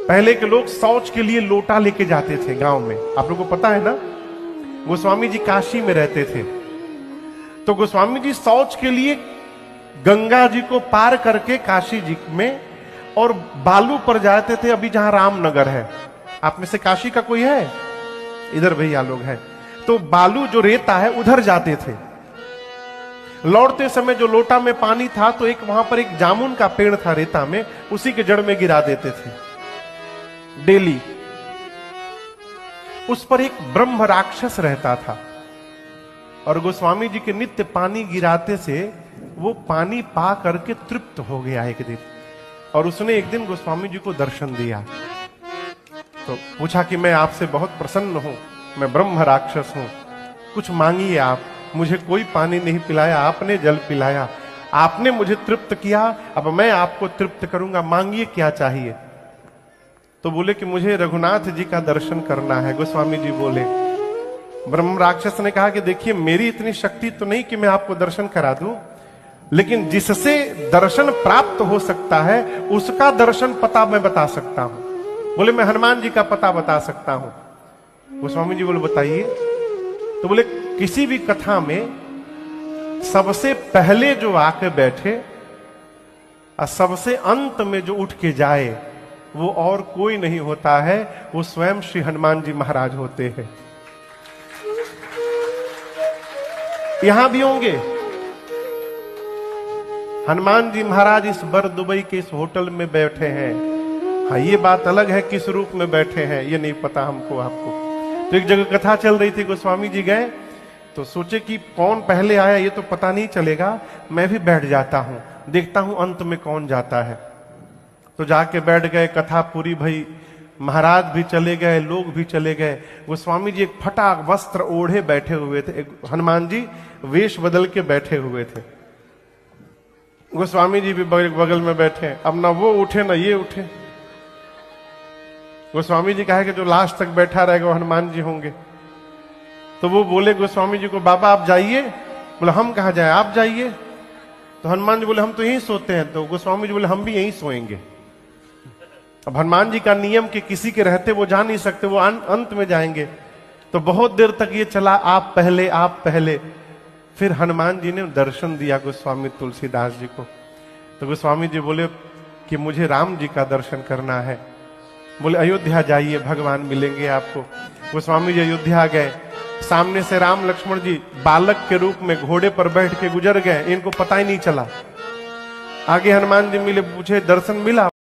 पहले के लोग शौच के लिए लोटा लेके जाते थे गांव में, आप लोगों को पता है ना। गोस्वामी जी काशी में रहते थे, तो गोस्वामी जी शौच के लिए गंगा जी को पार करके काशी जी में और बालू पर जाते थे, अभी जहां रामनगर है। आप में से काशी का कोई है? इधर भैया लोग हैं। तो बालू जो रेता है उधर जाते थे। लौटते समय जो लोटा में पानी था, तो एक वहां पर एक जामुन का पेड़ था रेता में, उसी के जड़ में गिरा देते थे डेली। उस पर एक ब्रह्म राक्षस रहता था, और गोस्वामी जी के नित्य पानी गिराते से वो पानी पा करके तृप्त हो गया एक दिन, और उसने एक दिन गोस्वामी जी को दर्शन दिया। तो पूछा कि मैं आपसे बहुत प्रसन्न हूं, मैं ब्रह्म राक्षस हूं, कुछ मांगिए आप। मुझे कोई पानी नहीं पिलाया, आपने जल पिलाया, आपने मुझे तृप्त किया, अब मैं आपको तृप्त करूंगा, मांगिए क्या चाहिए। तो बोले कि मुझे रघुनाथ जी का दर्शन करना है। गोस्वामी जी बोले, ब्रह्म राक्षस ने कहा कि देखिए मेरी इतनी शक्ति तो नहीं कि मैं आपको दर्शन करा दूं, लेकिन जिससे दर्शन प्राप्त हो सकता है उसका दर्शन पता मैं बता सकता हूं। बोले मैं हनुमान जी का पता बता सकता हूं। गोस्वामी जी बोले बताइए। तो बोले किसी भी कथा में सबसे पहले जो आके बैठे और सबसे अंत में जो उठ के जाए, वो और कोई नहीं होता है, वो स्वयं श्री हनुमान जी महाराज होते हैं। यहां भी होंगे हनुमान जी महाराज, इस बर दुबई के इस होटल में बैठे हैं। हाँ, ये बात अलग है किस रूप में बैठे हैं ये नहीं पता हमको आपको। तो एक जगह कथा चल रही थी, गोस्वामी जी गए तो सोचे कि कौन पहले आया ये तो पता नहीं चलेगा, मैं भी बैठ जाता हूं, देखता हूं अंत में कौन जाता है। तो जाके बैठ गए, कथा पूरी भई, महाराज भी चले गए, लोग भी चले गए। गोस्वामी जी एक फटा वस्त्र ओढ़े बैठे हुए थे, हनुमान जी वेश बदल के बैठे हुए थे। गोस्वामी जी भी बगल में बैठे, अब ना वो उठे ना ये उठे। गोस्वामी जी कहा कि जो लास्ट तक बैठा रहेगा वो हनुमान जी होंगे। तो वो बोले गोस्वामी जी को, बाबा आप जाइए। बोले हम कहा जाए, आप जाइए। तो हनुमान जी बोले हम तो यहीं सोते हैं। तो गोस्वामी जी बोले हम भी यहीं सोएंगे। अब हनुमान जी का नियम कि किसी के रहते वो जा नहीं सकते, वो अंत में जाएंगे। तो बहुत देर तक ये चला, आप पहले आप पहले। फिर हनुमान जी ने दर्शन दिया गोस्वामी तुलसीदास जी को। तो गोस्वामी जी बोले कि मुझे राम जी का दर्शन करना है। बोले अयोध्या जाइए, भगवान मिलेंगे आपको। गोस्वामी जी अयोध्या गए, सामने से राम लक्ष्मण जी बालक के रूप में घोड़े पर बैठ के गुजर गए, इनको पता ही नहीं चला। आगे हनुमान जी मिले, पूछे दर्शन मिला?